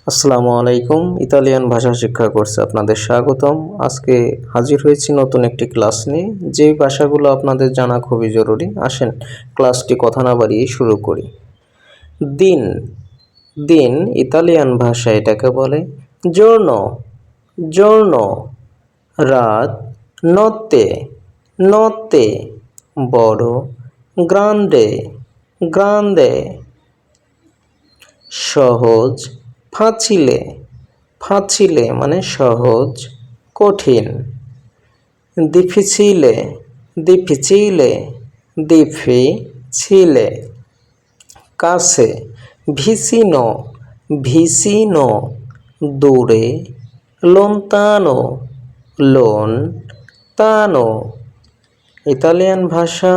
আসসালামু আলাইকুম। ইতালিয়ান ভাষা শিক্ষা কোর্সে আপনাদের স্বাগতম। আজকে হাজির হয়েছি নতুন একটি ক্লাস নিয়ে, যেই ভাষাগুলো আপনাদের জানা খুবই জরুরি। আসেন ক্লাসটি কথা না বাড়িয়ে শুরু করি। দিন, দিন ইতালিয়ান ভাষায় এটাকে বলে giorno, giorno। রাত, notte, notte। বড়, grande, grande। সহজ, ফাচিলে, ফাচিলে মানে সহজ, কঠিন। difficile, difficile, difficile। কাছে, vicino, vicino। দূরে, lontano, lontano। ইতালিয়ান ভাষা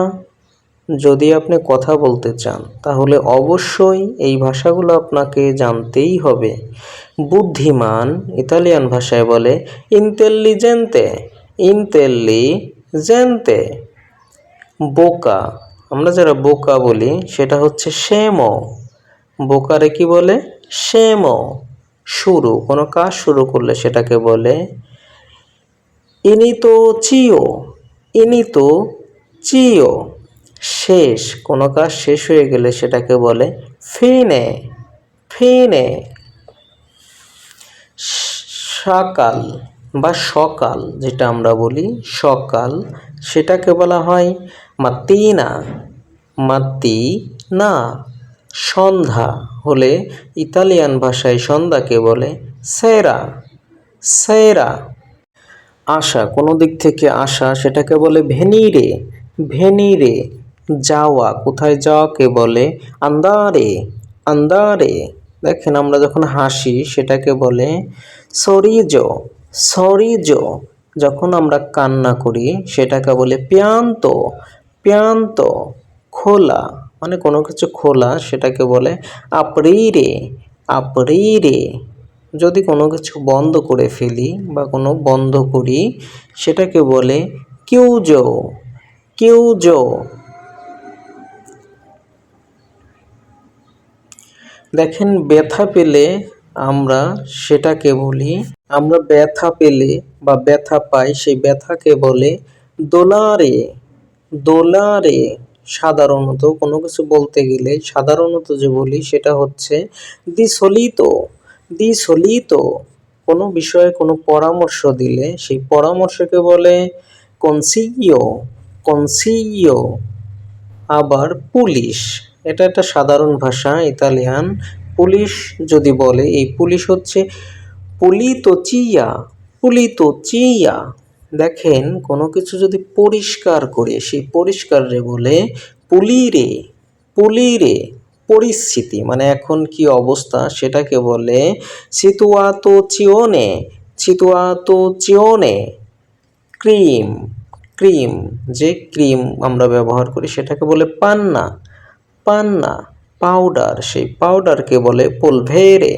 যদি আপনি কথা বলতে চান তাহলে অবশ্যই এই ভাষাগুলো আপনাকে জানতেই হবে। বুদ্ধিমান ইতালিয়ান ভাষায় বলে ইন্টেলিজেন্তে, ইন্টেলিজেন্তে। বোকা, আমরা যারা বোকা বলি সেটা হচ্ছে scemo, বোকারে কি বলে scemo। শুরু, কোনো কাজ শুরু করলে সেটাকে বলে inizio, inizio। শেষ, কোনো কাজ শেষ হয়ে গেলে সেটাকে বলে fine, fine। সকাল বা সকাল যেটা আমরা বলি সকাল, সেটাকে বলা হয় mattina, mattina। সন্ধ্যা হলে ইতালিয়ান ভাষায় সন্ধ্যাকে বলে sera, sera। আসা, কোনো দিক থেকে আসা সেটাকে বলে venire, venire। যাওয়া, কোথায় যাওয়াকে বলে andare, andare। দেখেন আমরা যখন হাসি সেটাকে বলে sorriso, sorriso। যখন আমরা কান্না করি সেটাকে বলে pianto, pianto। খোলা মানে কোনো কিছু খোলা সেটাকে বলে aprire, aprire। যদি কোনো কিছু বন্ধ করে ফেলি বা কোনো বন্ধ করি সেটাকে বলে chiuso, chiuso। দেখেন ব্যথা পেলে আমরা সেটাকে বলি, আমরা ব্যথা পেলে বা ব্যথা পাই সেই ব্যথাকে বলে dolore, dolore। সাধারণত কোনো কিছু বলতে গেলে সাধারণত যে বলি সেটা হচ্ছে di solito, di solito। কোনো বিষয়ে কোনো পরামর্শ দিলে সেই পরামর্শকে বলে consiglio, consiglio। আবার পুলিশ, এটা একটা সাধারণ ভাষা ইতালিয়ান। পুলিশ যদি বলে এই পুলিশ হচ্ছে pulizia, pulizia। দেখেন কোনো কিছু যদি পরিষ্কার করে সেই পরিষ্কারে বলে pulire, pulire। পরিস্থিতি মানে এখন কি অবস্থা সেটাকে বলে situazione, situazione। ক্রিম, ক্রিম, যে ক্রিম আমরা ব্যবহার করি সেটাকে বলে পান্না, পান্না। পাউডার, সেই পাউডারকে বলে polvere,